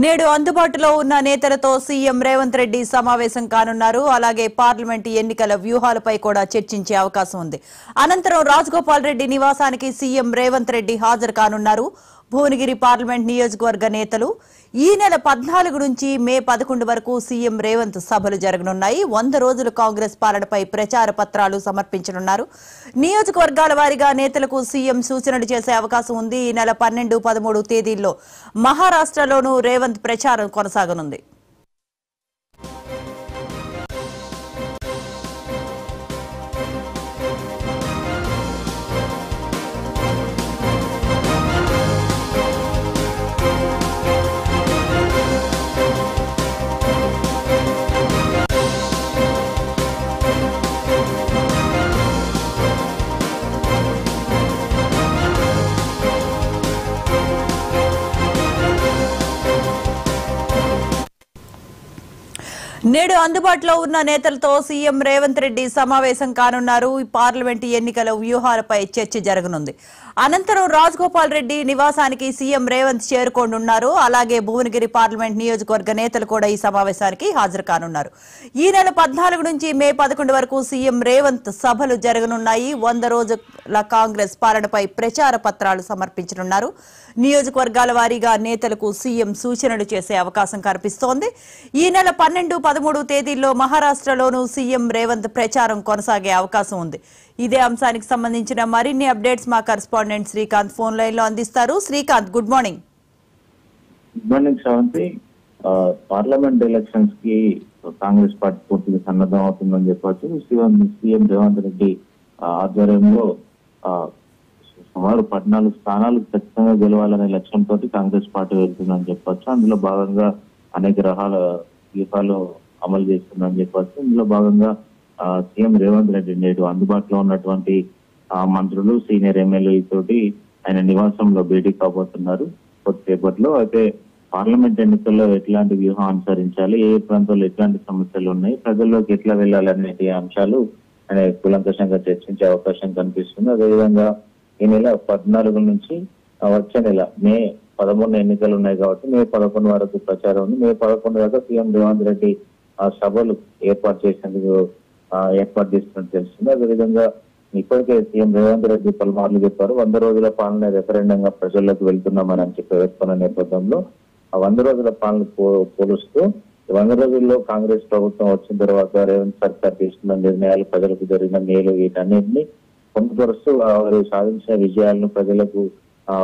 నేడు అందుబాటులో ఉన్న నేతలతో సీఎం రేవంత్ రెడ్డి సమావేశం కానున్నారు. అలాగే పార్లమెంట్ ఎన్నికల వ్యూహాలపై కూడా చర్చించే అవకాశం ఉంది. అనంతరం రాజగోపాల్ రెడ్డి నివాసానికి సీఎం రేవంత్ రెడ్డి హాజరు కానున్నారు. భువనగిరి పార్లమెంట్ నియోజకవర్గ నేతలు ఈ నెల 14 నుంచి మే 11 వరకు సీఎం రేవంత్ సభలు జరగనున్నాయి. 100 రోజులు కాంగ్రెస్ పాలనపై ప్రచార పత్రాలు సమర్పించనున్నారు. నియోజకవర్గాల వారీగా నేతలకు సీఎం సూచనలు చేసే అవకాశం ఉంది. ఈ నెల 12, 13 తేదీల్లో మహారాష్ట్రలోనూ రేవంత్ ప్రచారం కొనసాగనుంది. నేడు అందుబాటులో ఉన్న నేతలతో సీఎం రేవంత్ రెడ్డి సమావేశం కానున్నారు. పార్లమెంట్ ఎన్నికల వ్యూహాలపై చర్చ జరగనుంది. అనంతరం రాజగోపాల్ రెడ్డి నివాసానికి సీఎం రేవంత్ చేరుకోనున్నారు. అలాగే భువనగిరి పార్లమెంట్ నియోజకవర్గ నేతలు కూడా ఈ సమావేశానికి హాజరు కానున్నారు. ఈ నెల 14 నుంచి మే 11 వరకు సీఎం రేవంత్ సభలు జరగనున్నాయి. 100 రోజుల కాంగ్రెస్ పాలనపై ప్రచార పత్రాలు సమర్పించనున్నారు. నియోజకవర్గాల వారీగా నేతలకు సీఎం సూచనలు చేసే అవకాశం కనిపిస్తోంది. ఈ నెల 12, 13 తేదీల్లో మహారాష్ట్రలోనూ సీఎం రేవంత్ ప్రచారం కొనసాగే అవకాశం ఉంది. ఇదే అంశానికి సంబంధించిన మరిన్ని అప్డేట్స్ మా కరెస్పాండెంట్ శ్రీకాంత్ ఫోన్ లైన్ లో అందిస్తారు. Srikanth, good morning. Good morning Sravanthi. Parliament elections కి కాంగ్రెస్ పార్టీ పూర్తిగా సన్నద్ధం అవుతుందని చెప్పవచ్చు. సీఎం రేవంత్ రెడ్డి ఆధ్వర్యంలో సుమారు 14 స్థానాలు ఖచ్చితంగా గెలవాలనే లక్ష్యంతో కాంగ్రెస్ పార్టీ వెళ్తుందని చెప్పొచ్చు. అందులో భాగంగా అనేక రకాల వ్యూహాలు అమలు చేస్తుందని చెప్పొచ్చు. ఇందులో భాగంగా సీఎం రేవంత్ రెడ్డి నేడు అందుబాటులో ఉన్నటువంటి మంత్రులు, సీనియర్ ఎమ్మెల్యే తోటి ఆయన నివాసంలో భేటీ కాబోతున్నారు కొద్దిసేపట్లో. అయితే పార్లమెంట్ ఎన్నికల్లో ఎట్లాంటి వ్యూహం అనుసరించాలి, ఏ ప్రాంతాల్లో ఎట్లాంటి సమస్యలు ఉన్నాయి, ప్రజల్లోకి ఎట్లా వెళ్ళాలనే అంశాలు ఆయన కూలంకషంగా చర్చించే అవకాశం కనిపిస్తుంది. అదేవిధంగా ఈ నెల 14 నుంచి వచ్చే నెల మే 13 ఎన్నికలు ఉన్నాయి కాబట్టి మే 11 వరకు ప్రచారం ఉంది. మే 11 దాకా సీఎం రేవంత్ రెడ్డి సభలు ఏర్పాటు చేస్తున్నట్టు తెలుస్తుంది. అదేవిధంగా ఇప్పటికే సీఎం రేవంత్ రెడ్డి పలుమార్లు చెప్పారు 100 రోజుల పాలన రెఫరెండంగా ప్రజల్లోకి వెళ్తున్నామని చెప్పి పేర్కొన్న నేపథ్యంలో ఆ 100 రోజుల పాలన పోలుస్తూ 100 రోజుల్లో కాంగ్రెస్ ప్రభుత్వం వచ్చిన తర్వాత రేవంత్ సర్కార్ తీసుకున్న నిర్ణయాలు, ప్రజలకు జరిగిన మేలు, వీటన్నిటిని పొందుపరుస్తూ వారు సాధించిన విజయాలను, ప్రజలకు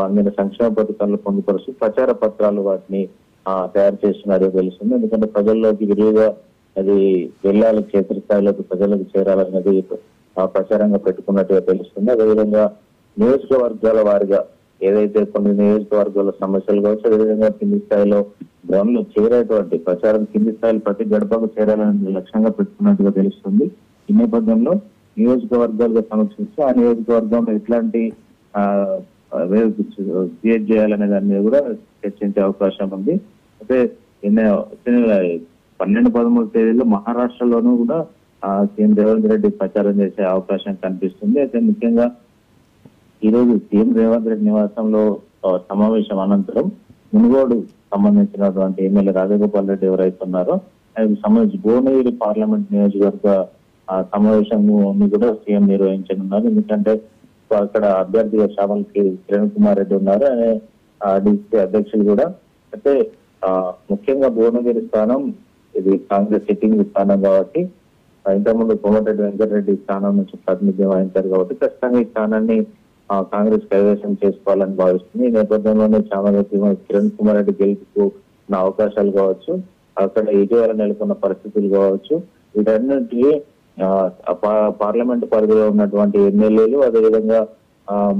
అందిన సంక్షేమ పథకాలను పొందుపరుస్తూ ప్రచార పత్రాలు వాటిని తయారు చేస్తున్నారు తెలుస్తుంది. ఎందుకంటే ప్రజల్లోకి విరివిగా అది వెళ్ళాలి, క్షేత్రస్థాయిలోకి ప్రజలకు చేరాలన్నది ప్రచారంగా పెట్టుకున్నట్టుగా తెలుస్తుంది. అదేవిధంగా నియోజకవర్గాల వారిగా ఏదైతే కొన్ని నియోజకవర్గాల సమస్యలు కావచ్చు, అదేవిధంగా కింది స్థాయిలో గ్రౌండ్ లో చేరేటువంటి ప్రచారం కింది స్థాయిలో ప్రతి గడపకు చేరాలని లక్ష్యంగా పెట్టుకున్నట్టుగా తెలుస్తుంది. ఈ నేపథ్యంలో నియోజకవర్గాలుగా సమీక్షిస్తూ ఆ నియోజకవర్గంలో ఎట్లాంటి క్రియేట్ చేయాలనే దాని మీద కూడా చర్చించే అవకాశం ఉంది. అయితే 12, 13 తేదీల్లో మహారాష్ట్రలోనూ కూడా సీఎం రేవంత్ రెడ్డి ప్రచారం చేసే అవకాశం కనిపిస్తుంది. అయితే ముఖ్యంగా ఈ రోజు సీఎం రేవంత్ రెడ్డి నివాసంలో సమావేశం అనంతరం మునుగోడు సంబంధించినటువంటి ఎమ్మెల్యే రాజగోపాల్ రెడ్డి ఎవరైతే ఉన్నారో ఆయనకు సంబంధించి భువనగిరి పార్లమెంట్ నియోజకవర్గ సమావేశం కూడా సీఎం నిర్వహించనున్నారు. ఎందుకంటే అక్కడ అభ్యర్థిగా చామల్కి కిరణ్ కుమార్ రెడ్డి ఉన్నారు, అనే డిసి అధ్యక్షులు కూడా. అయితే ముఖ్యంగా భువనగిరి స్థానం ఇది కాంగ్రెస్ సిట్టింగ్ స్థానం కాబట్టి ఇంతకుముందు కోమటిరెడ్డి వెంకటరెడ్డి స్థానం నుంచి ప్రాతినిధ్యం వహించారు కాబట్టి ఖచ్చితంగా ఈ స్థానాన్ని కాంగ్రెస్ కైవసం చేసుకోవాలని భావిస్తుంది. ఈ నేపథ్యంలోనే చామల్కి కిరణ్ కుమార్ రెడ్డి గెలుపుకు ఉన్న అవకాశాలు కావచ్చు, అక్కడ ఇటీవల నెలకొన్న పరిస్థితులు కావచ్చు, వీటన్నిటి పార్లమెంట్ పరిధిలో ఉన్నటువంటి ఎమ్మెల్యేలు అదేవిధంగా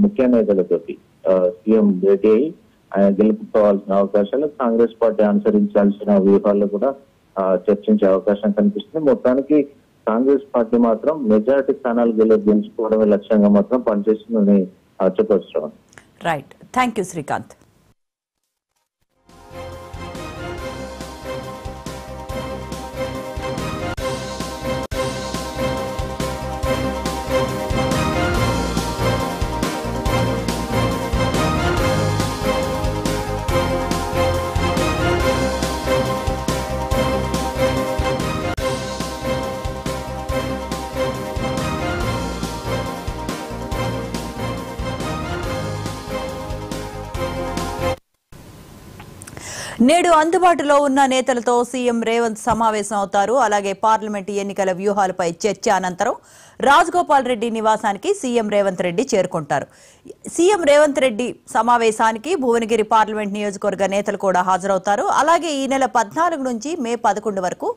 ముఖ్య నేతలతోటి సీఎం భేటీ అయి ఆయన గెలుపుకోవాల్సిన అవకాశాలు, కాంగ్రెస్ పార్టీ అనుసరించాల్సిన వ్యూహాల్లో కూడా చర్చించే అవకాశం కనిపిస్తుంది. మొత్తానికి కాంగ్రెస్ పార్టీ మాత్రం మెజారిటీ స్థానాలు గెలుచుకోవడమే లక్ష్యంగా మాత్రం పనిచేస్తుందని చెప్పవచ్చు. Right, thank you Srikanth. నేడు అందుబాటులో ఉన్న నేతలతో సీఎం రేవంత్ సమావేశం అవుతారు. అలాగే పార్లమెంటు ఎన్నికల వ్యూహాలపై చర్చ అనంతరం రాజగోపాల్ రెడ్డి నివాసానికి సీఎం రేవంత్ రెడ్డి చేరుకుంటారు. సీఎం రేవంత్ రెడ్డి సమావేశానికి భువనగిరి పార్లమెంట్ నియోజకవర్గ నేతలు కూడా హాజరవుతారు. అలాగే ఈ నెల 14 నుంచి మే 11 వరకు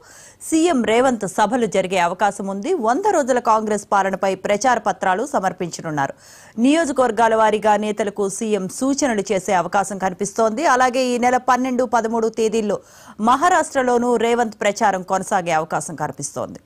సీఎం రేవంత్ సభలు జరిగే అవకాశం ఉంది. 100 రోజుల కాంగ్రెస్ పాలనపై ప్రచార పత్రాలు సమర్పించనున్నారు. నియోజకవర్గాల వారీగా నేతలకు సీఎం సూచనలు చేసే అవకాశం కనిపిస్తోంది. అలాగే ఈ నెల 12, 13 తేదీల్లో మహారాష్ట్రలోనూ రేవంత్ ప్రచారం కొనసాగే అవకాశం కనిపిస్తోంది.